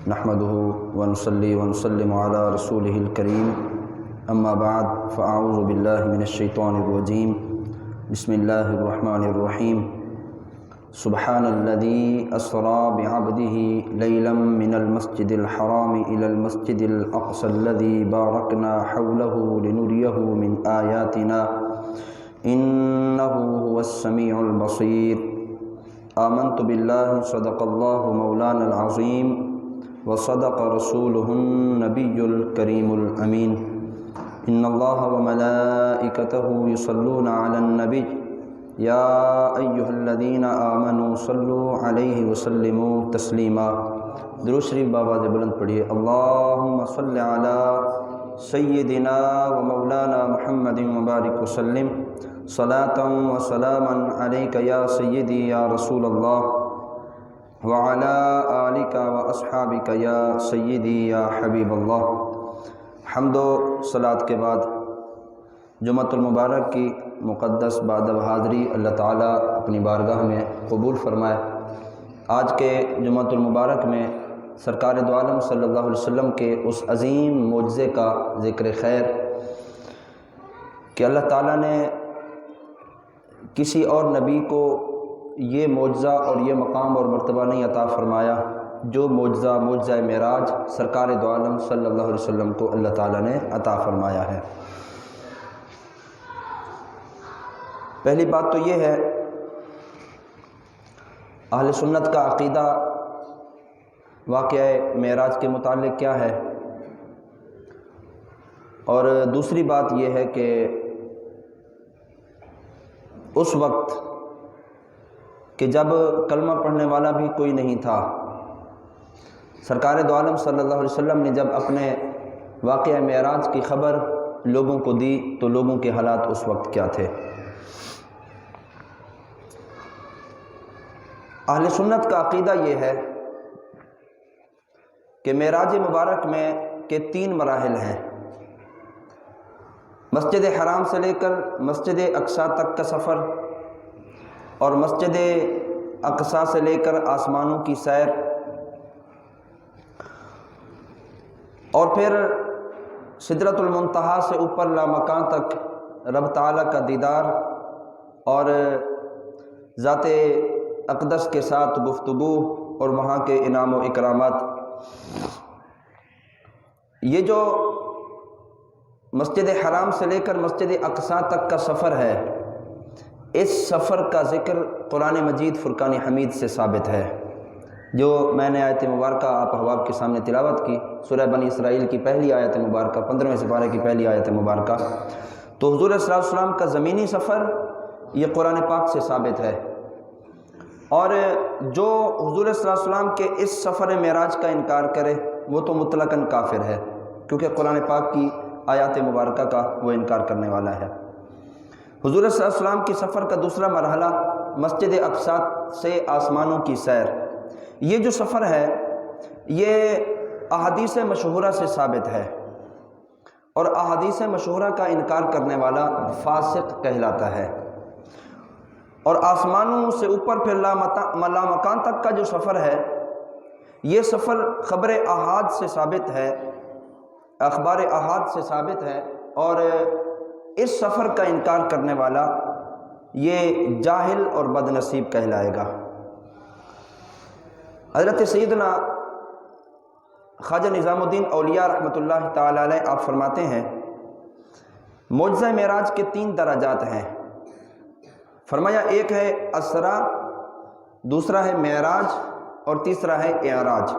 نحمده ونصلي ونسلم على رسوله الكريم اما بعد فاعوذ بالله من الشيطان الرجيم بسم الله الرحمن الرحيم سبحان الذي اسرى بعبده ليلا من المسجد الحرام الى المسجد الاقصى الذي باركنا حوله لنريه من آياتنا انه هو السميع البصير آمنت بالله صدق الله مولانا العظيم وصدق رسوله النبي الكريم الأمين إن الله وملائكته يصلون على النبي يا أيها الذين آمنوا صلوا عليه وسلموا تسليما۔ درود شریف بآواز بلند پڑھیے، اللهم صل على سيدنا ومولانا محمد مبارک وسلم صلاة وسلاما عليك يا سيدي يا رسول الله وعلى آلك واصحابك يا سيدي يا حبيب الله۔ حمد و صلاۃ کے بعد جمعۃ المبارک کی مقدس بادب حاضری اللہ تعالیٰ اپنی بارگاہ میں قبول فرمائے۔ آج کے جمعۃ المبارک میں سرکار دو عالم صلی اللہ علیہ وسلم کے اس عظیم معجزے کا ذکر خیر کہ اللہ تعالیٰ نے کسی اور نبی کو یہ معجزہ اور یہ مقام اور مرتبہ نہیں عطا فرمایا جو معجزہ معراج سرکار دو عالم صلی اللہ علیہ وسلم کو اللہ تعالیٰ نے عطا فرمایا ہے۔ پہلی بات تو یہ ہے، اہل سنت کا عقیدہ واقعہ معراج کے متعلق کیا ہے، اور دوسری بات یہ ہے کہ اس وقت کہ جب کلمہ پڑھنے والا بھی کوئی نہیں تھا، سرکار دو عالم صلی اللہ علیہ وسلم نے جب اپنے واقعہ معراج کی خبر لوگوں کو دی تو لوگوں کے حالات اس وقت کیا تھے۔ اہل سنت کا عقیدہ یہ ہے کہ معراج مبارک میں کے 3 مراحل ہیں، مسجد حرام سے لے کر مسجد اقصی تک کا سفر، اور مسجد اقصی سے لے کر آسمانوں کی سیر، اور پھر سدرۃ المنتہا سے اوپر لامکان تک رب تعالیٰ کا دیدار اور ذات اقدس کے ساتھ گفتگو اور وہاں کے انعام و اکرامات۔ یہ جو مسجد حرام سے لے کر مسجد اقصی تک کا سفر ہے، اس سفر کا ذکر قرآن مجید فرقان حمید سے ثابت ہے، جو میں نے آیت مبارکہ آپ احباب کے سامنے تلاوت کی، سورہ بنی اسرائیل کی پہلی آیت مبارکہ 15ویں سپارے کی پہلی آیت مبارکہ۔ تو حضور صلی اللہ علیہ وسلم کا زمینی سفر یہ قرآن پاک سے ثابت ہے، اور جو حضور صلی اللہ علیہ وسلم کے اس سفر معراج کا انکار کرے وہ تو مطلقاً کافر ہے، کیونکہ قرآن پاک کی آیات مبارکہ کا وہ انکار کرنے والا ہے۔ حضور صلی اللہ علیہ وسلم کی سفر کا دوسرا مرحلہ مسجد اقصی سے آسمانوں کی سیر، یہ جو سفر ہے یہ احادیث مشہورہ سے ثابت ہے، اور احادیث مشہورہ کا انکار کرنے والا فاسق کہلاتا ہے۔ اور آسمانوں سے اوپر پھر لامکان تک کا جو سفر ہے، یہ سفر خبر احاد سے ثابت ہے، اخبار احاد سے ثابت ہے، اور اس سفر کا انکار کرنے والا یہ جاہل اور بد نصیب کہلائے گا۔ حضرت سیدنا خواجہ نظام الدین اولیاء رحمۃ اللہ تعالی علیہ آپ فرماتے ہیں معجزہ معراج کے 3 درجات ہیں۔ فرمایا ایک ہے اسرا، دوسرا ہے معراج، اور تیسرا ہے اعراج۔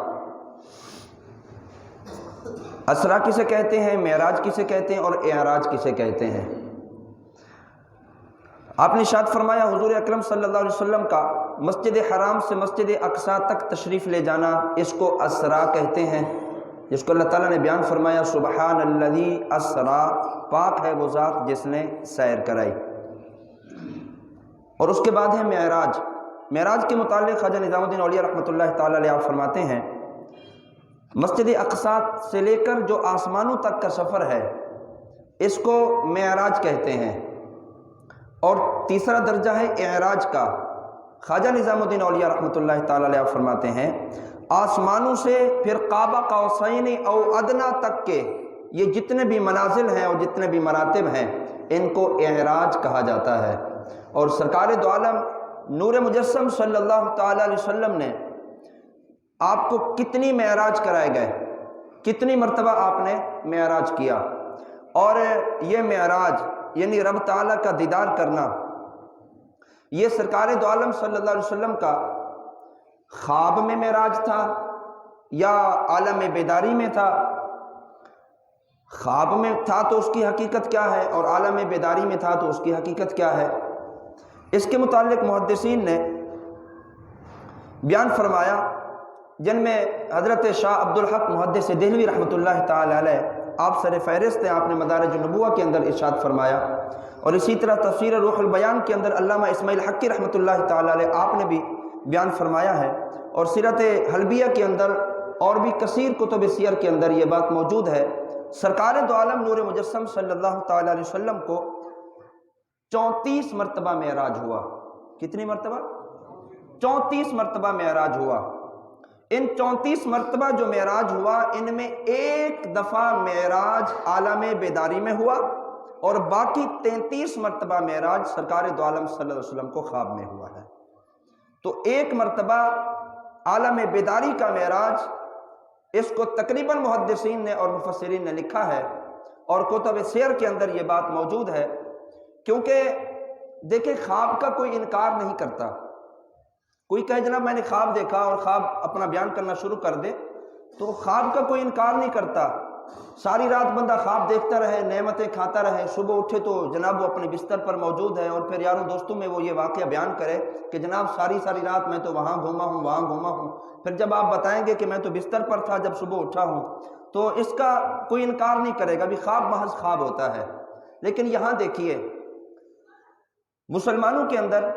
اسرا کسے کہتے ہیں، معراج کسے کہتے ہیں، اور اعراج کسے کہتے ہیں؟ آپ نے ارشاد فرمایا حضور اکرم صلی اللہ علیہ وسلم کا مسجد حرام سے مسجد اقصی تک تشریف لے جانا، اس کو اسرا کہتے ہیں، جس کو اللہ تعالیٰ نے بیان فرمایا سبحان الذی اسرا، پاک ہے وہ ذات جس نے سیر کرائی۔ اور اس کے بعد ہے معراج۔ معراج کے متعلق خواجہ نظام الدین اولیاء رحمۃ اللہ تعالی علیہ آپ فرماتے ہیں مسجد اقصی سے لے کر جو آسمانوں تک کا سفر ہے اس کو معراج کہتے ہیں، اور تیسرا درجہ ہے اعراج کا۔ خواجہ نظام الدین اولیاء رحمۃ اللہ تعالی علیہ فرماتے ہیں آسمانوں سے پھر قاب قوسین او ادنا تک کے یہ جتنے بھی منازل ہیں اور جتنے بھی مراتب ہیں ان کو اعراج کہا جاتا ہے۔ اور سرکار دو عالم نور مجسم صلی اللہ تعالی علیہ وسلم نے آپ کو کتنی معراج کرائے گئے، کتنی مرتبہ آپ نے معراج کیا، اور یہ معراج یعنی رب تعالیٰ کا دیدار کرنا یہ سرکار دو عالم صلی اللہ علیہ وسلم کا خواب میں معراج تھا یا عالم بیداری میں تھا؟ خواب میں تھا تو اس کی حقیقت کیا ہے، اور عالم بیداری میں تھا تو اس کی حقیقت کیا ہے؟ اس کے متعلق محدثین نے بیان فرمایا، جن میں حضرت شاہ عبدالحق محدث دہلوی رحمۃ اللہ تعالی علیہ آپ سر فہرست ہیں، آپ نے مدارج النبوہ کے اندر ارشاد فرمایا، اور اسی طرح تفسیر روح البیان کے اندر علامہ اسماعیل حقی رحمۃ اللہ تعالی علیہ آپ نے بھی بیان فرمایا ہے، اور سیرت حلبیہ کے اندر اور بھی کثیر کتب سیر کے اندر یہ بات موجود ہے۔ سرکار دو عالم نور مجسم صلی اللہ تعالی علیہ وسلم کو 34 مرتبہ معراج ہوا۔ کتنی مرتبہ؟ 34 مرتبہ معراج ہوا۔ ان 34 مرتبہ جو معراج ہوا ان میں ایک دفعہ معراج عالم بیداری میں ہوا، اور باقی 33 مرتبہ معراج سرکار دو عالم صلی اللہ علیہ وسلم کو خواب میں ہوا ہے۔ تو ایک مرتبہ عالم بیداری کا معراج، اس کو تقریباً محدثین نے اور مفسرین نے لکھا ہے، اور کتب سیر کے اندر یہ بات موجود ہے، کیونکہ دیکھیں خواب کا کوئی انکار نہیں کرتا۔ کوئی کہے جناب میں نے خواب دیکھا اور خواب اپنا بیان کرنا شروع کر دے، تو خواب کا کوئی انکار نہیں کرتا۔ ساری رات بندہ خواب دیکھتا رہے، نعمتیں کھاتا رہے، صبح اٹھے تو جناب وہ اپنے بستر پر موجود ہے، اور پھر یاروں دوستوں میں وہ یہ واقعہ بیان کرے کہ جناب ساری رات میں تو وہاں گھوما ہوں وہاں گھوما ہوں، پھر جب آپ بتائیں گے کہ میں تو بستر پر تھا جب صبح اٹھا ہوں، تو اس کا کوئی انکار نہیں کرے گا، بھی خواب محض خواب ہوتا ہے۔ لیکن یہاں دیکھیے مسلمانوں کے اندر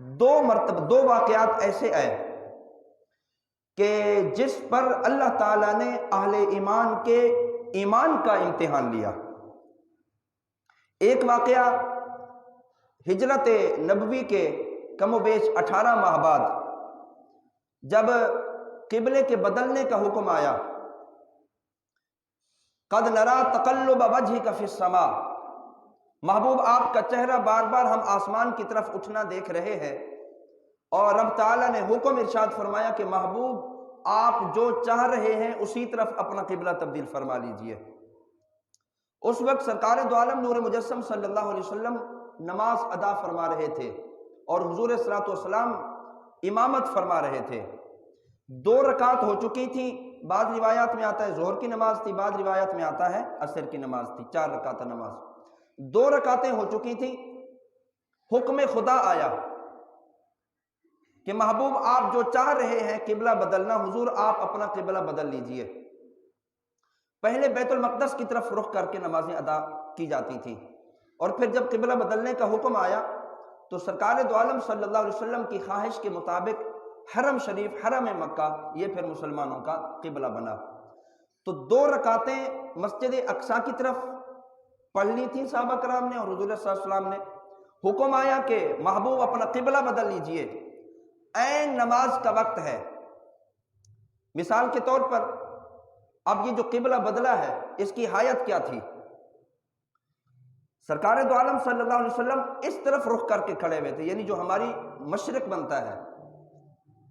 دو واقعات ایسے آئے کہ جس پر اللہ تعالیٰ نے اہل ایمان کے ایمان کا امتحان لیا۔ ایک واقعہ ہجرت نبوی کے کم و بیش 18 ماہ بعد جب قبلے کے بدلنے کا حکم آیا، قد نرا تقلب وجہک فی السماء، محبوب آپ کا چہرہ بار بار ہم آسمان کی طرف اٹھنا دیکھ رہے ہیں، اور رب تعالیٰ نے حکم ارشاد فرمایا کہ محبوب آپ جو چاہ رہے ہیں اسی طرف اپنا قبلہ تبدیل فرما لیجئے۔ اس وقت سرکار دو عالم نور مجسم صلی اللہ علیہ وسلم نماز ادا فرما رہے تھے، اور حضور صلی اللہ علیہ وسلم امامت فرما رہے تھے۔ 2 رکعت ہو چکی تھی، بعض روایات میں آتا ہے ظہر کی نماز تھی، بعض روایات میں آتا ہے عصر کی نماز تھی، 4 رکعت نماز۔ 2 رکعتیں ہو چکی تھی، حکم خدا آیا کہ محبوب آپ جو چاہ رہے ہیں قبلہ بدلنا، حضور آپ اپنا قبلہ بدل لیجئے۔ پہلے بیت المقدس کی طرف رخ کر کے نمازیں ادا کی جاتی تھی، اور پھر جب قبلہ بدلنے کا حکم آیا تو سرکار دو عالم صلی اللہ علیہ وسلم کی خواہش کے مطابق حرم شریف، حرم مکہ، یہ پھر مسلمانوں کا قبلہ بنا۔ تو 2 رکعتیں مسجد اقصی کی طرف پڑھ لی تھی صحابہ کرام نے، اور حضور صلی اللہ علیہ وسلم نے حکم آیا کہ محبوب اپنا قبلہ بدل لیجئے، عین نماز کا وقت ہے۔ مثال کے طور پر اب یہ جو قبلہ بدلا ہے اس کی حایت کیا تھی؟ سرکار دو عالم صلی اللہ علیہ وسلم اس طرف رخ کر کے کھڑے ہوئے تھے، یعنی جو ہماری مشرق بنتا ہے،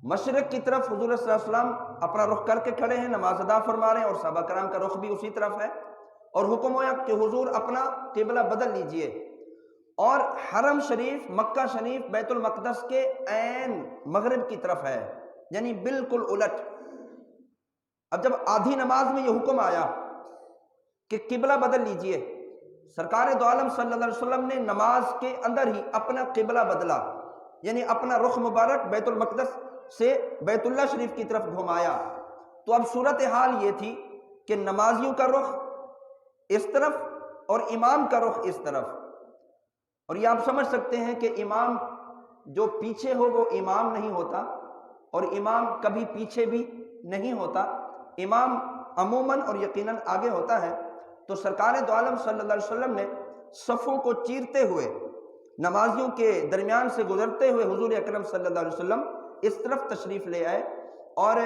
مشرق کی طرف حضور صلی اللہ علیہ وسلم اپنا رخ کر کے کھڑے ہیں، نماز ادا فرما رہے ہیں، اور صحابہ کرام کا رخ بھی اسی طرف ہے، اور حکم ہوا کہ حضور اپنا قبلہ بدل لیجئے، اور حرم شریف، مکہ شریف بیت المقدس کے عین مغرب کی طرف ہے، یعنی بالکل الٹ۔ اب جب آدھی نماز میں یہ حکم آیا کہ قبلہ بدل لیجئے، سرکار دو عالم صلی اللہ علیہ وسلم نے نماز کے اندر ہی اپنا قبلہ بدلا، یعنی اپنا رخ مبارک بیت المقدس سے بیت اللہ شریف کی طرف گھمایا۔ تو اب صورتحال یہ تھی کہ نمازیوں کا رخ اس طرف اور امام کا رخ اس طرف، اور یہ آپ سمجھ سکتے ہیں کہ امام جو پیچھے ہو وہ امام نہیں ہوتا، اور امام کبھی پیچھے بھی نہیں ہوتا، امام عموماً اور یقیناً آگے ہوتا ہے۔ تو سرکار دو عالم صلی اللہ علیہ وسلم نے صفوں کو چیرتے ہوئے، نمازیوں کے درمیان سے گزرتے ہوئے حضور اکرم صلی اللہ علیہ وسلم اس طرف تشریف لے آئے، اور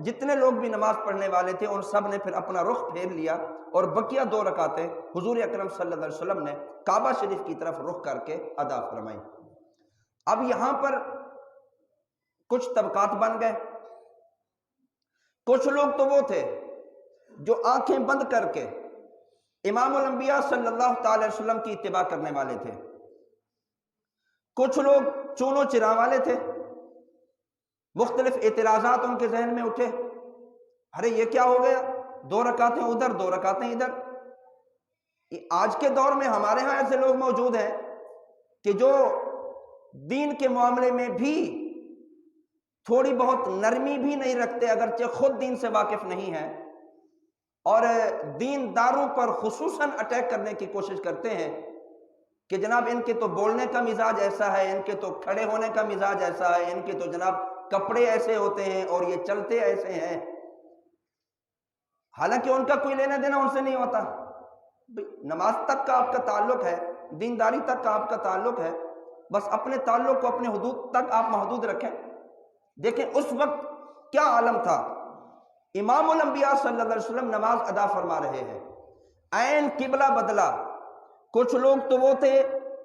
جتنے لوگ بھی نماز پڑھنے والے تھے ان سب نے پھر اپنا رخ پھیر لیا اور بقیہ 2 رکعتیں حضور اکرم صلی اللہ علیہ وسلم نے کعبہ شریف کی طرف رخ کر کے ادا فرمائی۔ اب یہاں پر کچھ طبقات بن گئے۔ کچھ لوگ تو وہ تھے جو آنکھیں بند کر کے امام الانبیاء صلی اللہ تعالی وسلم کی اتباع کرنے والے تھے۔ کچھ لوگ چونو چرا والے تھے، مختلف اعتراضات ان کے ذہن میں اٹھے، ارے یہ کیا ہو گیا، 2 رکعتیں ادھر 2 رکعتیں ادھر۔ آج کے دور میں ہمارے ہاں ایسے لوگ موجود ہیں کہ جو دین کے معاملے میں بھی تھوڑی بہت نرمی بھی نہیں رکھتے، اگرچہ خود دین سے واقف نہیں ہیں، اور دین داروں پر خصوصاً اٹیک کرنے کی کوشش کرتے ہیں کہ جناب ان کے تو بولنے کا مزاج ایسا ہے، ان کے تو کھڑے ہونے کا مزاج ایسا ہے، ان کے تو جناب کپڑے ایسے ہوتے ہیں اور یہ چلتے ایسے ہیں، حالانکہ ان کا کوئی لینا دینا ان سے نہیں ہوتا۔ نماز تک کا آپ کا تعلق ہے، دینداری تک کا آپ کا تعلق ہے، بس اپنے تعلق کو اپنے حدود تک آپ محدود رکھیں۔ دیکھیں اس وقت کیا عالم تھا، امام الانبیاء صلی اللہ علیہ وسلم نماز ادا فرما رہے ہیں، عین قبلہ بدلا۔ کچھ لوگ تو وہ تھے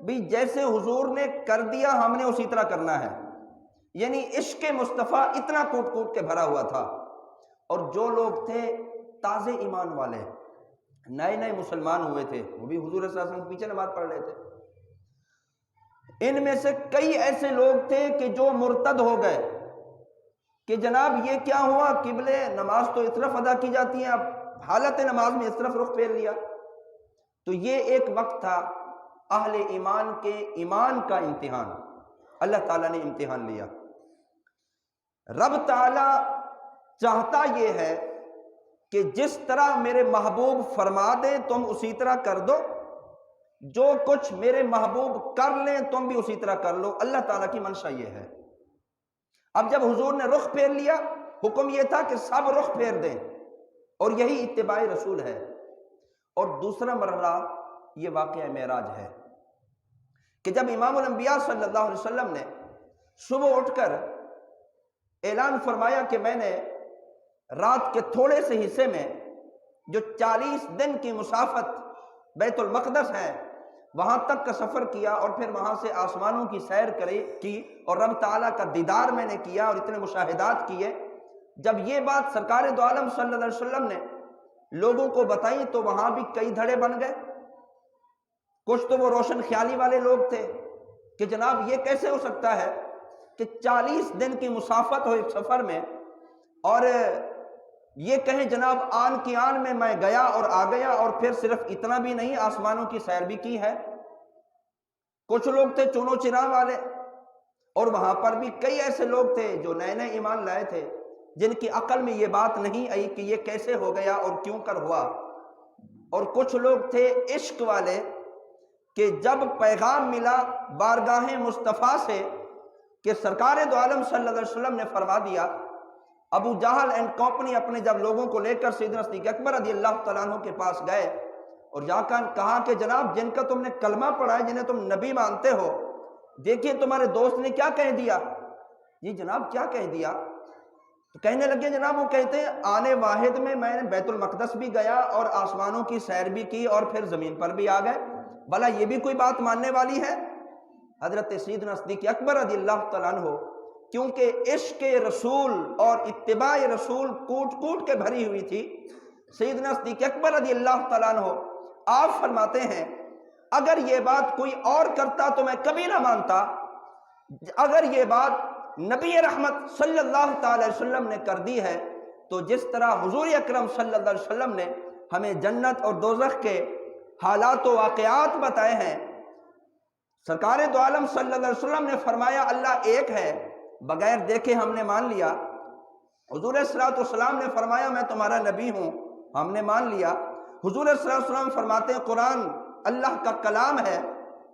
بھی جیسے حضور نے کر دیا ہم نے اسی طرح کرنا ہے، یعنی عشق مصطفیٰ اتنا کوٹ کوٹ کے بھرا ہوا تھا۔ اور جو لوگ تھے تازہ ایمان والے، نئے نئے مسلمان ہوئے تھے، وہ بھی حضور صلی اللہ علیہ وسلم کے پیچھے نماز پڑھ رہے تھے۔ ان میں سے کئی ایسے لوگ تھے کہ جو مرتد ہو گئے کہ جناب یہ کیا ہوا، قبلے نماز تو اس طرف ادا کی جاتی ہے، اب حالت نماز میں اس طرف رخ پھیر لیا۔ تو یہ ایک وقت تھا اہل ایمان کے ایمان کا امتحان، اللہ تعالیٰ نے امتحان لیا۔ رب تعالیٰ چاہتا یہ ہے کہ جس طرح میرے محبوب فرما دیں تم اسی طرح کر دو، جو کچھ میرے محبوب کر لیں تم بھی اسی طرح کر لو، اللہ تعالیٰ کی منشا یہ ہے۔ اب جب حضور نے رخ پھیر لیا، حکم یہ تھا کہ سب رخ پھیر دیں، اور یہی اتباع رسول ہے۔ اور دوسرا مرحلہ یہ واقعہ معراج ہے کہ جب امام الانبیاء صلی اللہ علیہ وسلم نے صبح اٹھ کر اعلان فرمایا کہ میں نے رات کے تھوڑے سے حصے میں جو 40 دن کی مسافت بیت المقدس ہے وہاں تک کا سفر کیا، اور پھر وہاں سے آسمانوں کی سیر کی اور رب تعالیٰ کا دیدار میں نے کیا اور اتنے مشاہدات کیے۔ جب یہ بات سرکار دو عالم صلی اللہ علیہ وسلم نے لوگوں کو بتائی تو وہاں بھی کئی دھڑے بن گئے۔ کچھ تو وہ روشن خیالی والے لوگ تھے کہ جناب یہ کیسے ہو سکتا ہے کہ 40 دن کی مسافت ہو ایک سفر میں، اور یہ کہیں جناب آن کی آن میں گیا اور آ گیا، اور پھر صرف اتنا بھی نہیں آسمانوں کی سیر بھی کی ہے۔ کچھ لوگ تھے چونو چرا والے، اور وہاں پر بھی کئی ایسے لوگ تھے جو نئے نئے ایمان لائے تھے، جن کی عقل میں یہ بات نہیں آئی کہ یہ کیسے ہو گیا اور کیوں کر ہوا۔ اور کچھ لوگ تھے عشق والے کہ جب پیغام ملا بارگاہ مصطفیٰ سے کہ سرکار دو عالم صلی اللہ علیہ وسلم نے فرما دیا، ابو جہل اینڈ کمپنی اپنے جب لوگوں کو لے کر سیدنا صدیق اکبر رضی اللہ تعالیٰ عنہ کے پاس گئے اور جا کر کہا کہ جناب جن کا تم نے کلمہ پڑھا ہے، جنہیں تم نبی مانتے ہو، دیکھیے تمہارے دوست نے کیا کہہ دیا۔ جی جناب کیا کہہ دیا؟ تو کہنے لگے جناب وہ کہتے ہیں آنے واحد میں نے بیت المقدس بھی گیا اور آسمانوں کی سیر بھی کی اور پھر زمین پر بھی آ گئے، بھلا یہ بھی کوئی بات ماننے والی ہے؟ حضرت سیدنا صدیق اکبر رضی اللہ تعالیٰ عنہ کیونکہ عشق رسول اور اتباع رسول کوٹ کوٹ کے بھری ہوئی تھی، سیدنا صدیق اکبر رضی اللہ تعالیٰ عنہ آپ فرماتے ہیں اگر یہ بات کوئی اور کرتا تو میں کبھی نہ مانتا، اگر یہ بات نبی رحمت صلی اللہ تعالی وسلم نے کر دی ہے تو جس طرح حضور اکرم صلی اللہ علیہ وسلم نے ہمیں جنت اور دوزخ کے حالات و واقعات بتائے ہیں، سرکار دو عالم صلی اللہ علیہ وسلم نے فرمایا اللہ ایک ہے، بغیر دیکھے ہم نے مان لیا۔ حضور صلی اللہ علیہ وسلم نے فرمایا میں تمہارا نبی ہوں، ہم نے مان لیا۔ حضور صلی اللہ علیہ وسلم فرماتے ہیں قرآن اللہ کا کلام ہے،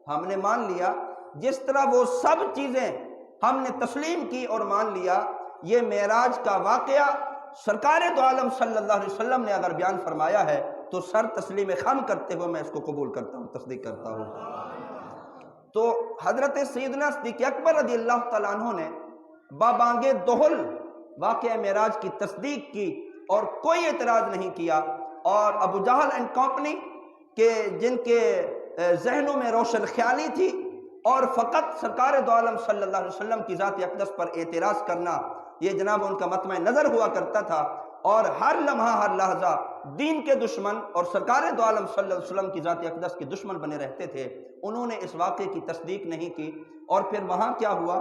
ہم نے مان لیا۔ جس طرح وہ سب چیزیں ہم نے تسلیم کی اور مان لیا، یہ معراج کا واقعہ سرکار دو عالم صلی اللہ علیہ وسلم نے اگر بیان فرمایا ہے تو سر تسلیم خم کرتے ہوئے میں اس کو قبول کرتا ہوں، تصدیق کرتا ہوں۔ تو حضرت سیدنا صدیق اکبر رضی اللہ تعالیٰ عنہ نے بابانگ دہل واقعہ معراج کی تصدیق کی اور کوئی اعتراض نہیں کیا، اور ابو جہل اینڈ کمپنی کہ جن کے ذہنوں میں روشن خیالی تھی اور فقط سرکار دو عالم صلی اللہ علیہ وسلم کی ذات اقدس پر اعتراض کرنا، یہ جناب ان کا مطمع نظر ہوا کرتا تھا، اور ہر لمحہ ہر لحظہ دین کے دشمن اور سرکار دو عالم صلی اللہ علیہ وسلم کی ذات اقدس کے دشمن بنے رہتے تھے، انہوں نے اس واقعے کی تصدیق نہیں کی۔ اور پھر وہاں کیا ہوا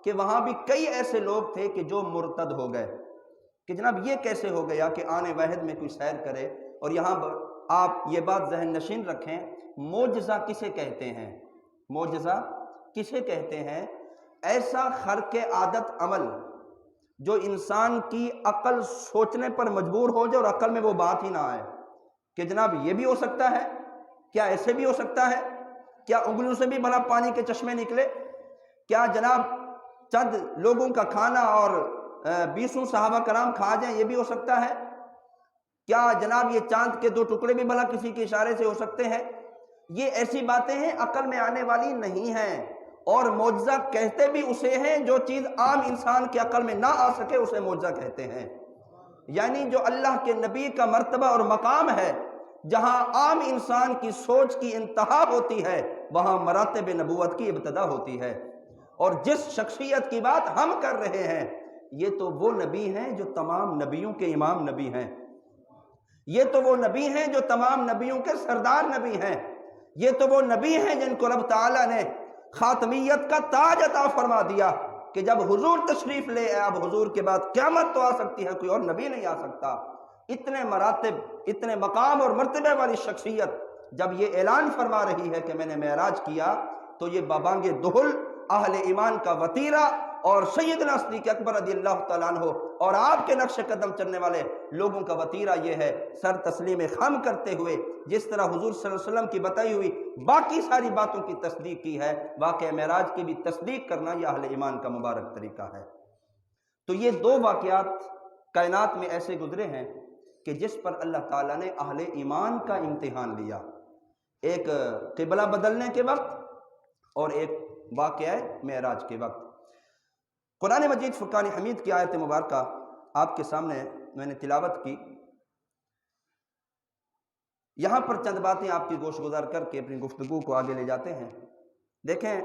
کہ وہاں بھی کئی ایسے لوگ تھے کہ جو مرتد ہو گئے کہ جناب یہ کیسے ہو گیا کہ آنے واحد میں کوئی سیر کرے۔ اور یہاں آپ یہ بات ذہن نشین رکھیں، معجزہ کسے کہتے ہیں؟ معجزہ کسے کہتے ہیں؟ ایسا خرق عادت عمل جو انسان کی عقل سوچنے پر مجبور ہو جائے اور عقل میں وہ بات ہی نہ آئے کہ جناب یہ بھی ہو سکتا ہے، کیا ایسے بھی ہو سکتا ہے، کیا انگلیوں سے بھی بھلا پانی کے چشمے نکلے، کیا جناب چند لوگوں کا کھانا اور 20 صحابہ کرام کھا جائیں، یہ بھی ہو سکتا ہے، کیا جناب یہ چاند کے 2 ٹکڑے بھی بھلا کسی کے اشارے سے ہو سکتے ہیں؟ یہ ایسی باتیں ہیں عقل میں آنے والی نہیں ہیں، اور معجزہ کہتے بھی اسے ہیں جو چیز عام انسان کے عقل میں نہ آ سکے اسے معجزہ کہتے ہیں۔ یعنی جو اللہ کے نبی کا مرتبہ اور مقام ہے، جہاں عام انسان کی سوچ کی انتہا ہوتی ہے وہاں مراتب نبوت کی ابتدا ہوتی ہے۔ اور جس شخصیت کی بات ہم کر رہے ہیں یہ تو وہ نبی ہیں جو تمام نبیوں کے امام نبی ہیں، یہ تو وہ نبی ہیں جو تمام نبیوں کے سردار نبی ہیں، یہ تو وہ نبی ہیں جن کو رب تعالیٰ نے خاتمیت کا تاج عطا فرما دیا کہ جب حضور تشریف لے اب حضور کے بعد قیامت تو آ سکتی ہے، کوئی اور نبی نہیں آ سکتا۔ اتنے مراتب، اتنے مقام اور مرتبے والی شخصیت جب یہ اعلان فرما رہی ہے کہ میں نے معراج کیا، تو یہ بابانگ دہل اہل ایمان کا وطیرہ اور سیدنا صدیق اکبر رضی اللہ تعالیٰ عنہ اور آپ کے نقش قدم چلنے والے لوگوں کا وطیرہ یہ ہے، سر تسلیم خم کرتے ہوئے جس طرح حضور صلی اللہ علیہ وسلم کی بتائی ہوئی باقی ساری باتوں کی تصدیق کی ہے، واقعہ معراج کی بھی تصدیق کرنا یہ اہل ایمان کا مبارک طریقہ ہے۔ تو یہ 2 واقعات کائنات میں ایسے گزرے ہیں کہ جس پر اللہ تعالیٰ نے اہل ایمان کا امتحان لیا، ایک قبلہ بدلنے کے وقت اور ایک واقعہ معراج کے وقت۔ قرآن مجید فرقان حمید کی آیت مبارکہ آپ کے سامنے میں نے تلاوت کی، یہاں پر چند باتیں آپ کی گوش گزار کر کے اپنی گفتگو کو آگے لے جاتے ہیں۔ دیکھیں،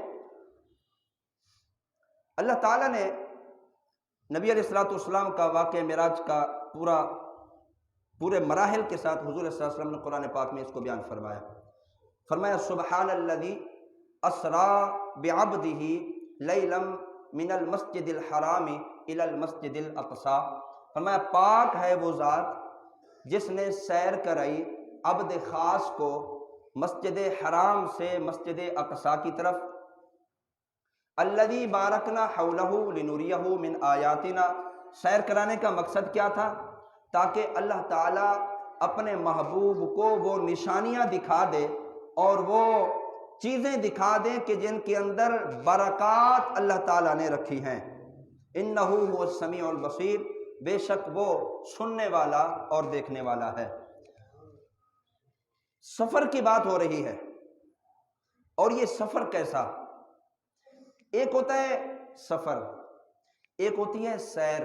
اللہ تعالیٰ نے نبی علیہ الصلوۃ والسلام کا واقعہ معراج کا پورے مراحل کے ساتھ حضور صلی اللہ علیہ وسلم نے قرآن پاک میں اس کو بیان فرمایا سبحان الذی اسرا بعبدہ لیلا من المسجد الحرام الی المسجد الاقصی، فرمایا پاک ہے وہ ذات جس نے سیر کرائی عبد خاص کو مسجد حرام سے مسجد اقصی کی طرف، الذی بارکنا حولہ لنریہ من آیاتنا، سیر کرانے کا مقصد کیا تھا؟ تاکہ اللہ تعالیٰ اپنے محبوب کو وہ نشانیاں دکھا دے اور وہ چیزیں دکھا دیں کہ جن کے اندر برکات اللہ تعالیٰ نے رکھی ہیں۔ انہ هو السمیع البصیر، بے شک وہ سننے والا اور دیکھنے والا ہے۔ سفر کی بات ہو رہی ہے، اور یہ سفر کیسا؟ ایک ہوتا ہے سفر، ایک ہوتی ہے سیر۔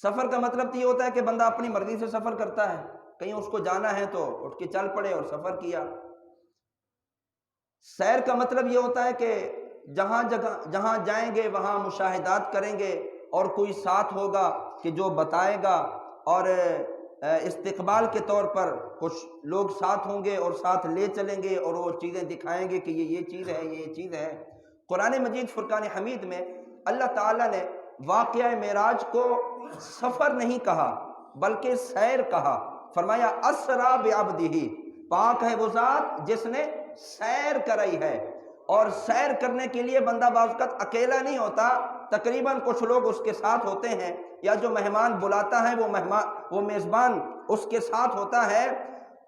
سفر کا مطلب تو یہ ہوتا ہے کہ بندہ اپنی مرضی سے سفر کرتا ہے، کہیں اس کو جانا ہے تو اٹھ کے چل پڑے اور سفر کیا۔ سیر کا مطلب یہ ہوتا ہے کہ جہاں جائیں گے وہاں مشاہدات کریں گے، اور کوئی ساتھ ہوگا کہ جو بتائے گا، اور استقبال کے طور پر کچھ لوگ ساتھ ہوں گے اور ساتھ لے چلیں گے اور وہ چیزیں دکھائیں گے کہ یہ چیز ہے، یہ چیز ہے۔ قرآن مجید فرقان حمید میں اللہ تعالیٰ نے واقعہ معراج کو سفر نہیں کہا بلکہ سیر کہا، فرمایا اسرا بعبدہ، پاک ہے وہ ذات جس نے سیر کرائی ہے۔ اور سیر کرنے کے لیے بندہ بعض اوقات اکیلا نہیں ہوتا، تقریباً کچھ لوگ اس کے ساتھ ہوتے ہیں، یا جو مہمان بلاتا ہے وہ میزبان اس کے ساتھ ہوتا ہے۔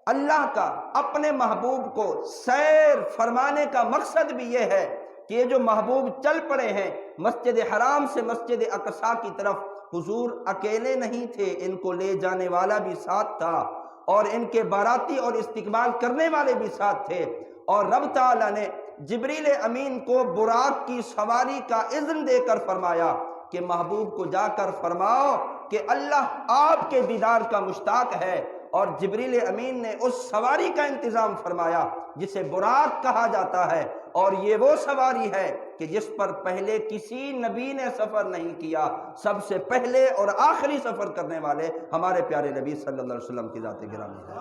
اللہ کا اپنے محبوب کو سیر فرمانے کا مقصد بھی یہ ہے کہ یہ جو محبوب چل پڑے ہیں مسجد حرام سے مسجد اقصی کی طرف، حضور اکیلے نہیں تھے، ان کو لے جانے والا بھی ساتھ تھا، اور ان کے باراتی اور استقبال کرنے والے بھی ساتھ تھے۔ اور رب تعالیٰ نے جبریل امین کو براق کی سواری کا اذن دے کر فرمایا کہ محبوب کو جا کر فرماؤ کہ اللہ آپ کے دیدار کا مشتاق ہے، اور جبریل امین نے اس سواری کا انتظام فرمایا جسے براق کہا جاتا ہے، اور یہ وہ سواری ہے کہ جس پر پہلے کسی نبی نے سفر نہیں کیا، سب سے پہلے اور آخری سفر کرنے والے ہمارے پیارے نبی صلی اللہ علیہ وسلم کی ذات گرامی ہے۔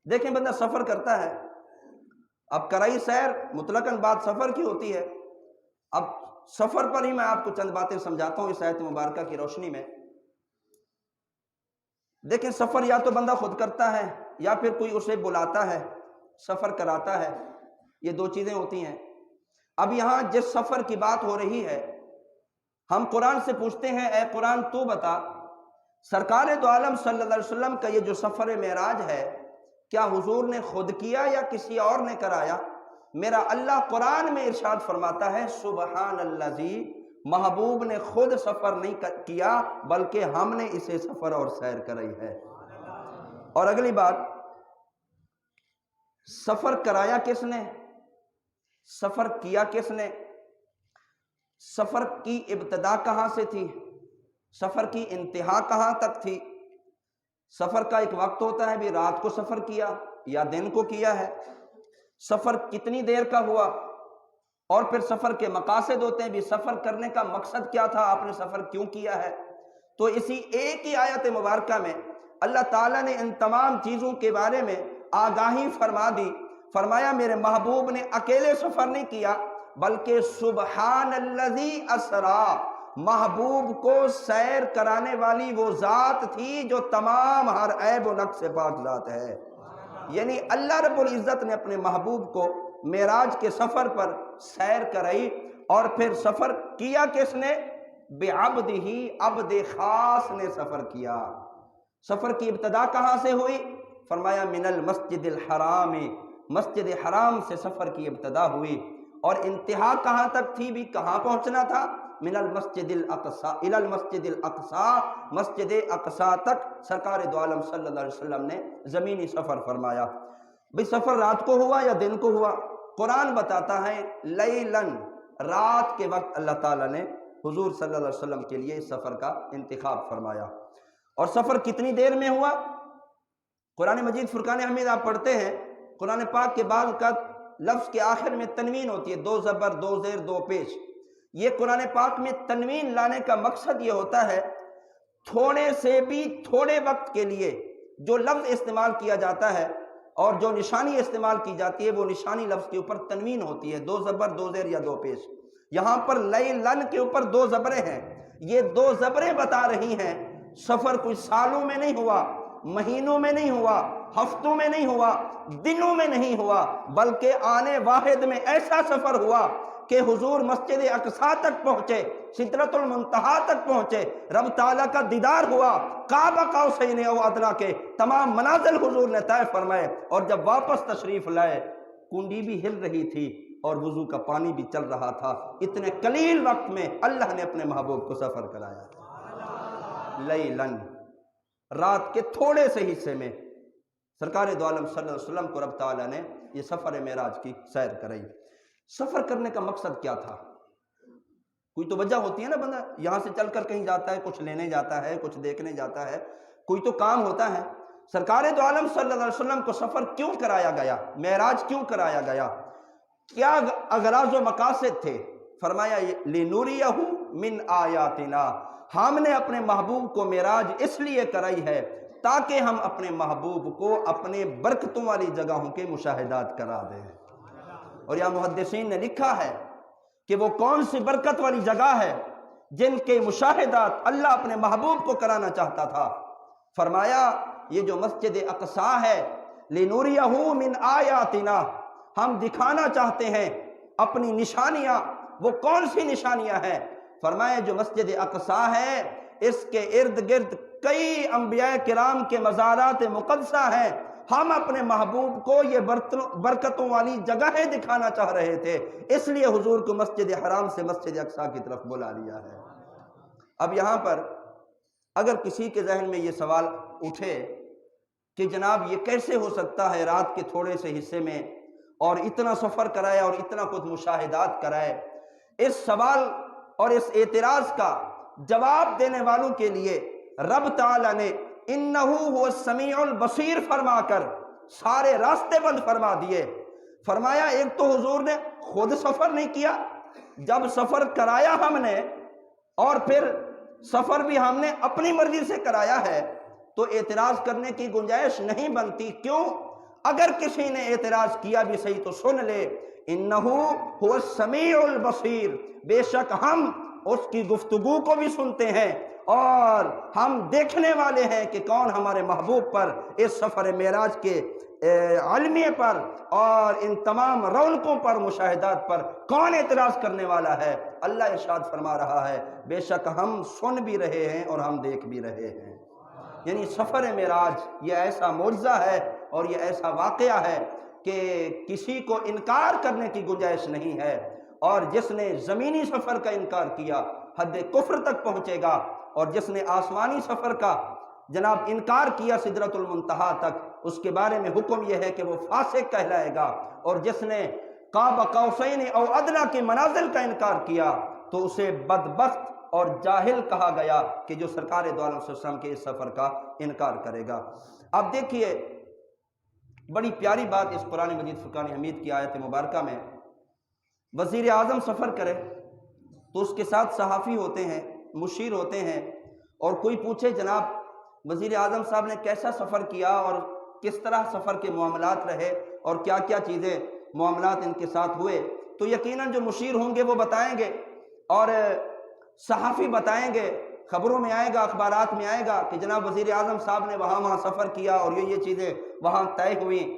دیکھیں بندہ سفر کرتا ہے، اب کرائی سیر مطلقاً بات سفر کی ہوتی ہے، اب سفر پر ہی میں آپ کو چند باتیں سمجھاتا ہوں اس آیت مبارکہ کی روشنی میں۔ دیکھیں سفر یا تو بندہ خود کرتا ہے یا پھر کوئی اسے بلاتا ہے، سفر کراتا ہے، یہ دو چیزیں ہوتی ہیں۔ اب یہاں جس سفر کی بات ہو رہی ہے، ہم قرآن سے پوچھتے ہیں اے قرآن تو بتا، سرکار دو عالم صلی اللہ علیہ وسلم کا یہ جو سفر معراج ہے کیا حضور نے خود کیا یا کسی اور نے کرایا؟ میرا اللہ قرآن میں ارشاد فرماتا ہے سبحان الذی، محبوب نے خود سفر نہیں کیا بلکہ ہم نے اسے سفر اور سیر کرائی ہے۔ اور اگلی بات، سفر کرایا کس نے؟ سفر کیا کس نے؟ سفر کی ابتدا کہاں سے تھی؟ سفر کی انتہا کہاں تک تھی؟ سفر کا ایک وقت ہوتا ہے بھی رات کو سفر کیا یا دن کو کیا ہے، سفر کتنی دیر کا ہوا، اور پھر سفر کے مقاصد ہوتے ہیں بھی سفر کرنے کا مقصد کیا تھا، آپ نے سفر کیوں کیا ہے۔ تو اسی ایک ہی آیت مبارکہ میں اللہ تعالیٰ نے ان تمام چیزوں کے بارے میں آگاہی فرما دی، فرمایا میرے محبوب نے اکیلے سفر نہیں کیا بلکہ سبحان الذی اسرا، محبوب کو سیر کرانے والی وہ ذات تھی جو تمام ہر عیب و نقص سے پاک ذات ہے۔ یعنی اللہ رب العزت نے اپنے محبوب کو معراج کے سفر پر سیر کرائی، اور پھر سفر کیا کس نے؟ بعبدہ، عبد خاص نے سفر کیا۔ سفر کی ابتدا کہاں سے ہوئی؟ فرمایا من المسجد الحرام، مسجد حرام سے سفر کی ابتدا ہوئی، اور انتہا کہاں تک تھی بھی، کہاں پہنچنا تھا؟ من المسجد الاقصی الی المسجد الاقصی، مسجد اقصی تک سرکار دو عالم صلی اللہ علیہ وسلم نے زمینی سفر فرمایا۔ بھئی سفر رات کو ہوا یا دن کو ہوا؟ قرآن بتاتا ہے لیلن، رات کے وقت اللہ تعالیٰ نے حضور صلی اللہ علیہ وسلم کے لیے اس سفر کا انتخاب فرمایا۔ اور سفر کتنی دیر میں ہوا؟ قرآن مجید فرقان حمید آپ پڑھتے ہیں، قرآن پاک کے بعد کا لفظ کے آخر میں تنوین ہوتی ہے، دو زبر دو زیر دو پیش۔ یہ قرآن پاک میں تنوین لانے کا مقصد یہ ہوتا ہے تھوڑے سے بھی تھوڑے وقت کے لیے جو لفظ استعمال کیا جاتا ہے اور جو نشانی استعمال کی جاتی ہے وہ نشانی لفظ کے اوپر تنوین ہوتی ہے، دو زبر دو زیر یا دو پیش۔ یہاں پر لیلن کے اوپر دو زبریں ہیں، یہ دو زبریں بتا رہی ہیں سفر کوئی سالوں میں نہیں ہوا، مہینوں میں نہیں ہوا، ہفتوں میں نہیں ہوا، دنوں میں نہیں ہوا، بلکہ آنے واحد میں ایسا سفر ہوا کہ حضور مسجد اقصی تک پہنچے، سدرۃ المنتہا تک پہنچے، رب تعالیٰ کا دیدار ہوا، کعبہ قوسین او ادنیٰ کے تمام منازل حضور نے طے فرمائے، اور جب واپس تشریف لائے کنڈی بھی ہل رہی تھی اور وضو کا پانی بھی چل رہا تھا، اتنے قلیل وقت میں اللہ نے اپنے محبوب کو سفر کرایا۔ لیلن، رات کے تھوڑے سے حصے میں سرکار دو عالم صلی اللہ علیہ وسلم کو رب تعالیٰ نے یہ سفر معراج کی سیر کرائی۔ سفر کرنے کا مقصد کیا تھا؟ کوئی تو وجہ ہوتی ہے نا، بندہ یہاں سے چل کر کہیں جاتا ہے، کچھ لینے جاتا ہے، کچھ دیکھنے جاتا ہے، کوئی تو کام ہوتا ہے۔ سرکار دو عالم صلی اللہ علیہ وسلم کو سفر کیوں کرایا گیا؟ معراج کیوں کرایا گیا؟ کیا اغراض و مقاصد تھے؟ فرمایا لنوریہ من آیاتنا، ہم نے اپنے محبوب کو معراج اس لیے کرائی ہے تاکہ ہم اپنے محبوب کو اپنے برکتوں والی جگہوں کے مشاہدات کرا دیں۔ اور یہاں محدثین نے لکھا ہے کہ وہ کون سی برکت والی جگہ ہے جن کے مشاہدات اللہ اپنے محبوب کو کرانا چاہتا تھا؟ فرمایا یہ جو مسجد اقصی ہے، لنوریہ من آیاتنا، ہم دکھانا چاہتے ہیں اپنی نشانیاں۔ وہ کون سی نشانیاں ہیں؟ فرمایا جو مسجد اقصی ہے اس کے ارد گرد کئی انبیاء کرام کے مزارات مقدسہ ہیں، ہم اپنے محبوب کو یہ برکتوں والی جگہیں دکھانا چاہ رہے تھے، اس لیے حضور کو مسجد حرام سے مسجد اقصی کی طرف بلا لیا ہے۔ اب یہاں پر اگر کسی کے ذہن میں یہ سوال اٹھے کہ جناب یہ کیسے ہو سکتا ہے رات کے تھوڑے سے حصے میں اور اتنا سفر کرائے اور اتنا کچھ مشاہدات کرائے، اس سوال اور اس اعتراض کا جواب دینے والوں کے لیے رب تعالیٰ نے انہو هو السمیع البصیر فرما کر سارے راستے بند فرما دیے۔ فرمایا ایک تو حضور نے خود سفر نہیں کیا، جب سفر کرایا ہم نے اور پھر سفر بھی ہم نے اپنی مرضی سے کرایا ہے تو اعتراض کرنے کی گنجائش نہیں بنتی۔ کیوں؟ اگر کسی نے اعتراض کیا بھی صحیح تو سن لے، انہو هو السمیع البصیر، بے شک ہم اس کی گفتگو کو بھی سنتے ہیں اور ہم دیکھنے والے ہیں کہ کون ہمارے محبوب پر اس سفر معراج کے علمیے پر اور ان تمام رونقوں پر، مشاہدات پر کون اعتراض کرنے والا ہے۔ اللہ ارشاد فرما رہا ہے بے شک ہم سن بھی رہے ہیں اور ہم دیکھ بھی رہے ہیں۔ یعنی سفر معراج یہ ایسا معجزہ ہے اور یہ ایسا واقعہ ہے کہ کسی کو انکار کرنے کی گنجائش نہیں ہے، اور جس نے زمینی سفر کا انکار کیا حد کفر تک پہنچے گا، اور جس نے آسمانی سفر کا جناب انکار کیا سدرۃ المنتہا تک، اس کے بارے میں حکم یہ ہے کہ وہ فاسق کہلائے گا، اور جس نے قاب قوسین او ادنیٰ کے منازل کا انکار کیا تو اسے بدبخت اور جاہل کہا گیا کہ جو سرکار دو عالم صلی اللہ علیہ وسلم کے اس سفر کا انکار کرے گا۔ اب دیکھیے بڑی پیاری بات اس قرآن مجید فرقان حمید کی آیت مبارکہ میں، وزیر اعظم سفر کرے تو اس کے ساتھ صحافی ہوتے ہیں، مشیر ہوتے ہیں، اور کوئی پوچھے جناب وزیر اعظم صاحب نے کیسا سفر کیا اور کس طرح سفر کے معاملات رہے اور کیا کیا چیزیں معاملات ان کے ساتھ ہوئے، تو یقیناً جو مشیر ہوں گے وہ بتائیں گے اور صحافی بتائیں گے، خبروں میں آئے گا، اخبارات میں آئے گا کہ جناب وزیر اعظم صاحب نے وہاں سفر کیا اور یہ چیزیں وہاں طے ہوئیں۔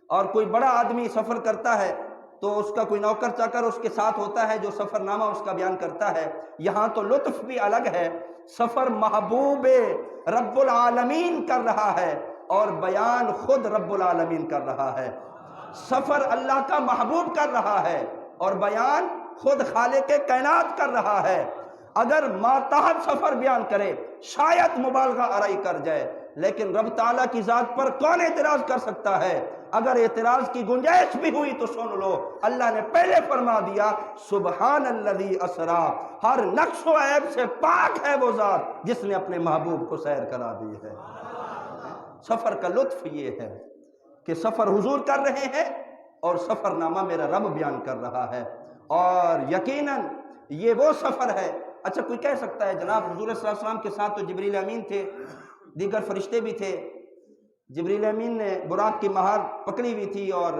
اور کوئی بڑا آدمی سفر کرتا ہے تو اس کا کوئی نوکر چاکر اس کے ساتھ ہوتا ہے جو سفر نامہ اس کا بیان کرتا ہے۔ یہاں تو لطف بھی الگ ہے، سفر محبوب رب العالمین کر رہا ہے اور بیان خود رب العالمین کر رہا ہے۔ سفر اللہ کا محبوب کر رہا ہے اور بیان خود خالق کائنات کر رہا ہے۔ اگر ماتحت سفر بیان کرے شاید مبالغہ آرائی کر جائے، لیکن رب تعالیٰ کی ذات پر کون اعتراض کر سکتا ہے؟ اگر اعتراض کی گنجائش بھی ہوئی تو سن لو، اللہ نے پہلے فرما دیا سبحان الذی اسرا، ہر نقص و عیب سے پاک ہے وہ ذات جس نے اپنے محبوب کو سیر کرا دی ہے۔ سفر کا لطف یہ ہے کہ سفر حضور کر رہے ہیں اور سفر نامہ میرا رب بیان کر رہا ہے، اور یقیناً یہ وہ سفر ہے۔ اچھا کوئی کہہ سکتا ہے جناب حضور صلی اللہ علیہ وسلم کے ساتھ تو جبریل امین تھے، دیگر فرشتے بھی تھے، جبریل امین نے براق کی مہار پکڑی ہوئی تھی اور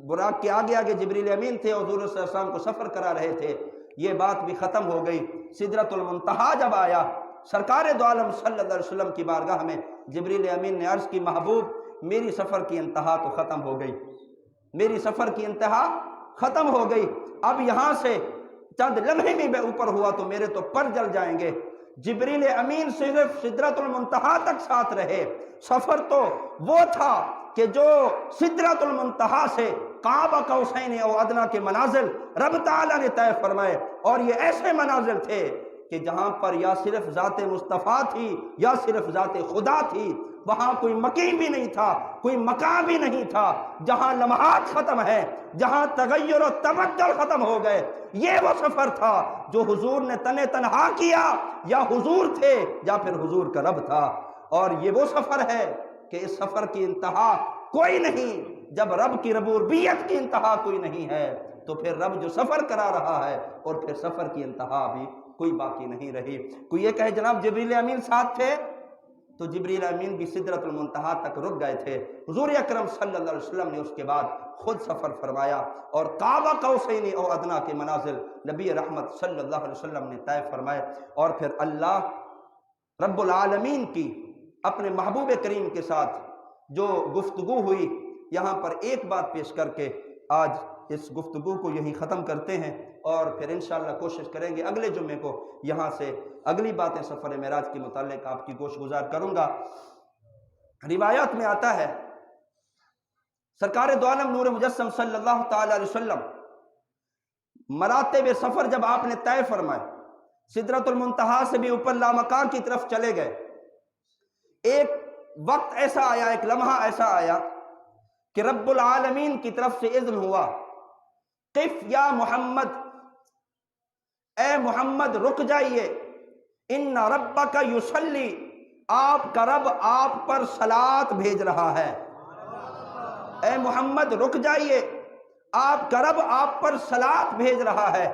براق کے آگے آگے جبریل امین تھے اور حضور صلی اللہ علیہ وسلم کو سفر کرا رہے تھے، یہ بات بھی ختم ہو گئی۔ سدرۃ المنتہا جب آیا سرکار دو عالم صلی اللہ علیہ وسلم کی بارگاہ میں، جبریل امین نے عرض کی محبوب میری سفر کی انتہا تو ختم ہو گئی، میری سفر کی انتہا ختم ہو گئی، اب یہاں سے چند لمحے میں اوپر ہوا تو میرے تو پر جل جائیں گے۔ جبریل امین صرف سدرۃ المنتہا تک ساتھ رہے۔ سفر تو وہ تھا کہ جو سدرۃ المنتہا سے قاب قوسین او ادنیٰ کے منازل رب تعالیٰ نے طے فرمائے، اور یہ ایسے منازل تھے کہ جہاں پر یا صرف ذات مصطفیٰ تھی یا صرف ذات خدا تھی، وہاں کوئی مقیم بھی نہیں تھا، کوئی مقام بھی نہیں تھا، جہاں لمحات ختم ہیں، جہاں تغیر و تبدل ختم ہو گئے۔ یہ وہ سفر تھا جو حضور نے تنہا کیا، یا حضور تھے یا پھر حضور کا رب تھا، اور یہ وہ سفر ہے کہ اس سفر کی انتہا کوئی نہیں۔ جب رب کی ربوبیت کی انتہا کوئی نہیں ہے تو پھر رب جو سفر کرا رہا ہے اور پھر سفر کی انتہا بھی کوئی باقی نہیں رہی۔ کوئی یہ کہے جناب جبریل امین ساتھ تھے، تو جبریل امین بھی سدرۃ المنتہا تک رک گئے تھے۔ حضور اکرم صلی اللہ علیہ وسلم نے اس کے بعد خود سفر فرمایا اور قاب قوسین او ادنیٰ کے منازل نبی رحمت صلی اللہ علیہ وسلم نے طے فرمائے، اور پھر اللہ رب العالمین کی اپنے محبوب کریم کے ساتھ جو گفتگو ہوئی، یہاں پر ایک بات پیش کر کے آج اس گفتگو کو یہیں ختم کرتے ہیں، اور پھر انشاءاللہ کوشش کریں گے اگلے جمعے کو یہاں سے اگلی باتیں سفر معراج کے متعلق آپ کی گوش گزار کروں گا۔ روایات میں آتا ہے سرکار دو عالم نور مجسم صلی اللہ تعالی علیہ وسلم مراتب سفر جب آپ نے طے فرمائے، سدرۃ المنتہا سے بھی اوپر لامکان کی طرف چلے گئے، ایک وقت ایسا آیا، ایک لمحہ ایسا آیا کہ رب العالمین کی طرف سے اذن ہوا، قف یا محمد، اے محمد رک جائیے، ان ربک یصلی، آپ کا رب آپ پر صلاۃ بھیج رہا ہے۔ اے محمد رک جائیے، آپ کا رب آپ پر صلاۃ بھیج رہا ہے۔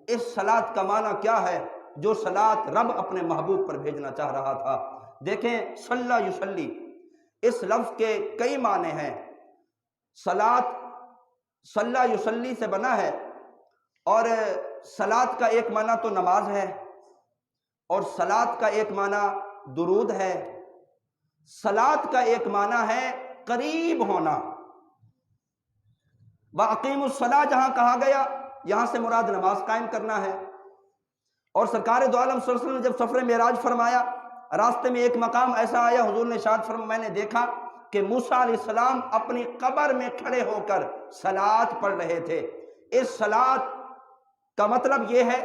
اس صلاۃ کا معنی کیا ہے؟ جو صلاۃ رب اپنے محبوب پر بھیجنا چاہ رہا تھا۔ دیکھیں صلی یصلی، اس لفظ کے کئی معنی ہیں۔ صلاۃ صلی یصلی سے بنا ہے، اور صلاۃ کا ایک معنی تو نماز ہے، اور صلاۃ کا ایک معنی درود ہے، صلاۃ کا ایک معنی ہے قریب ہونا۔ وَأَقِیمُوا الصَّلَاةَ جہاں کہا گیا، یہاں سے مراد نماز قائم کرنا ہے۔ اور سرکار دو عالم صلی اللہ علیہ وسلم نے جب سفر معراج فرمایا، راستے میں ایک مقام ایسا آیا، حضور نے ارشاد فرمایا، میں نے دیکھا کہ موسیٰ علیہ السلام اپنی قبر میں کھڑے ہو کر صلاۃ پڑھ رہے تھے۔ اس صلاۃ کا مطلب یہ ہے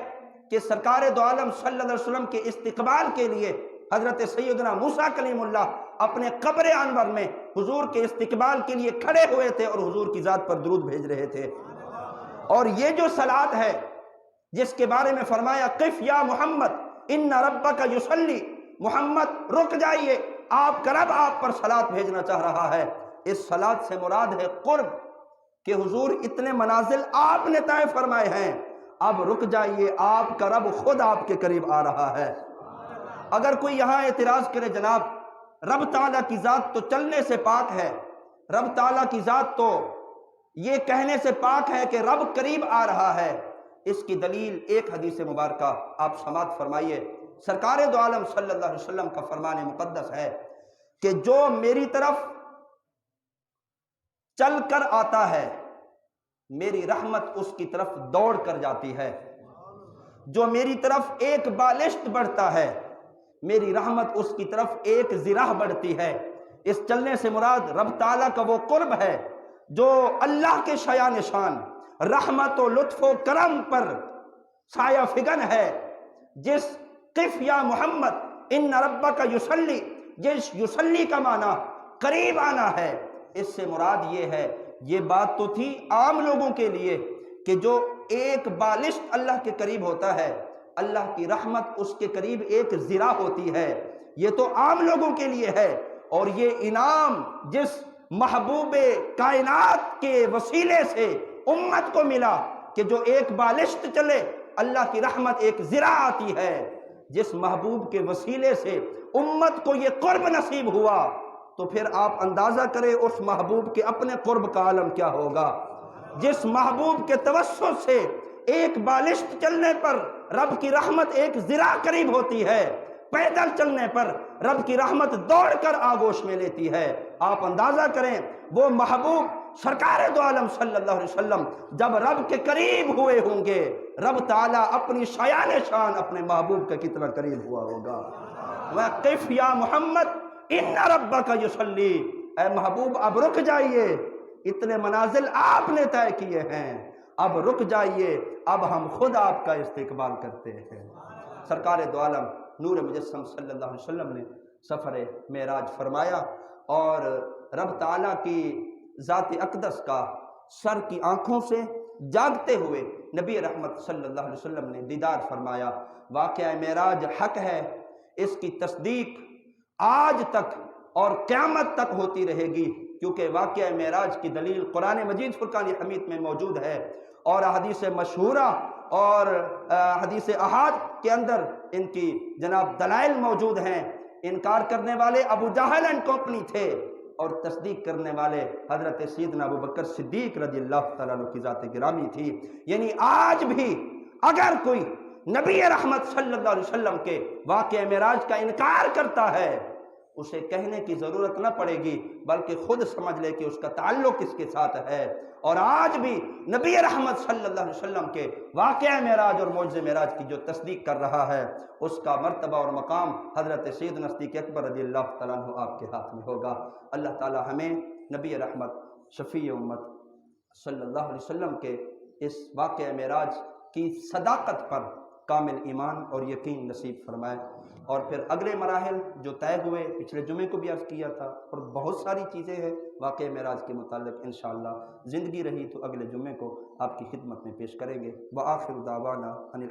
کہ سرکار دو عالم صلی اللہ علیہ وسلم کے استقبال کے لیے حضرت سیدنا موسیٰ کلیم اللہ اپنے قبر انور میں حضور کے استقبال کے لیے کھڑے ہوئے تھے اور حضور کی ذات پر درود بھیج رہے تھے۔ اور یہ جو صلاۃ ہے جس کے بارے میں فرمایا قف یا محمد ان ربک یصلی، محمد رک جائیے، آپ کا رب آپ پر صلاۃ بھیجنا چاہ رہا ہے، اس صلاۃ سے مراد ہے قرب، کہ حضور اتنے منازل آپ نے طے فرمائے ہیں، اب رک جائیے، آپ کا رب خود آپ کے قریب آ رہا ہے۔ اگر کوئی یہاں اعتراض کرے جناب رب تعالیٰ کی ذات تو چلنے سے پاک ہے، رب تعالیٰ کی ذات تو یہ کہنے سے پاک ہے کہ رب قریب آ رہا ہے، اس کی دلیل ایک حدیث مبارکہ آپ سماعت فرمائیے۔ سرکار دو عالم صلی اللہ علیہ وسلم کا فرمان مقدس ہے کہ جو میری طرف چل کر آتا ہے میری رحمت اس کی طرف دوڑ کر جاتی ہے، جو میری طرف ایک بالشت بڑھتا ہے میری رحمت اس کی طرف ایک ذراع بڑھتی ہے۔ اس چلنے سے مراد رب تعالیٰ کا وہ قرب ہے جو اللہ کے شایان شان رحمت و لطف و کرم پر سایہ فگن ہے۔ جس قف یا محمد ان ربک یصلی، جس یصلی کا معنی قریب آنا ہے، اس سے مراد یہ ہے، یہ بات تو تھی عام لوگوں کے لیے کہ جو ایک بالشت اللہ کے قریب ہوتا ہے، اللہ کی رحمت اس کے قریب ایک ذراع ہوتی ہے، یہ تو عام لوگوں کے لیے ہے۔ اور یہ انعام جس محبوب کائنات کے وسیلے سے امت کو ملا کہ جو ایک بالشت چلے اللہ کی رحمت ایک ذراع آتی ہے، جس محبوب کے وسیلے سے امت کو یہ قرب نصیب ہوا، تو پھر آپ اندازہ کریں اس محبوب کے اپنے قرب کا عالم کیا ہوگا۔ جس محبوب کے توسط سے ایک بالشت چلنے پر رب کی رحمت ایک ذراع قریب ہوتی ہے، پیدل چلنے پر رب کی رحمت دوڑ کر آغوش میں لیتی ہے، آپ اندازہ کریں وہ محبوب سرکار دو عالم صلی اللہ علیہ وسلم جب رب کے قریب ہوئے ہوں گے، رب تعالیٰ اپنی شایان شان اپنے محبوب کا کتنا قریب ہوا ہوگا۔ وَقِفْ یا محمد ان ربک یصلی، اے محبوب اب رک جائیے، اتنے منازل آپ نے طے کیے ہیں، اب رک جائیے، اب ہم خود آپ کا استقبال کرتے ہیں۔ سرکار دو عالم نور مجسم صلی اللہ علیہ وسلم نے سفر معراج فرمایا، اور رب تعالیٰ کی ذات اقدس کا سر کی آنکھوں سے جاگتے ہوئے نبی رحمت صلی اللہ علیہ وسلم نے دیدار فرمایا۔ واقعہ معراج حق ہے، اس کی تصدیق آج تک اور قیامت تک ہوتی رہے گی، کیونکہ واقعہ معراج کی دلیل قرآن مجید فرقان حمید میں موجود ہے، اور حدیث مشہورہ اور حدیث احاد کے اندر ان کی جناب دلائل موجود ہیں۔ انکار کرنے والے ابو جہل اینڈ کمپنی تھے، اور تصدیق کرنے والے حضرت سیدنا ابو بکر صدیق رضی اللہ تعالیٰ عنہ کی ذات گرامی تھی۔ یعنی آج بھی اگر کوئی نبی رحمت صلی اللہ علیہ وسلم کے واقعہ معراج کا انکار کرتا ہے، اسے کہنے کی ضرورت نہ پڑے گی، بلکہ خود سمجھ لے کہ اس کا تعلق اس کے ساتھ ہے۔ اور آج بھی نبی رحمت صلی اللہ علیہ وسلم کے واقعہ معراج اور معجزہ معراج کی جو تصدیق کر رہا ہے، اس کا مرتبہ اور مقام حضرت سیدنا صدیق اکبر رضی اللہ تعالیٰ عنہ آپ کے ہاتھ میں ہوگا۔ اللہ تعالیٰ ہمیں نبی رحمت شفیع امت صلی اللہ علیہ وسلم کے اس واقعہ معراج کی صداقت پر کامل ایمان اور یقین نصیب فرمائے۔ اور پھر اگلے مراحل جو طے ہوئے پچھلے جمعے کو بھی عرض کیا تھا، اور بہت ساری چیزیں ہیں واقعہ معراج کے متعلق، انشاءاللہ زندگی رہی تو اگلے جمعے کو آپ کی خدمت میں پیش کریں گے۔ وآخر دعوانا ان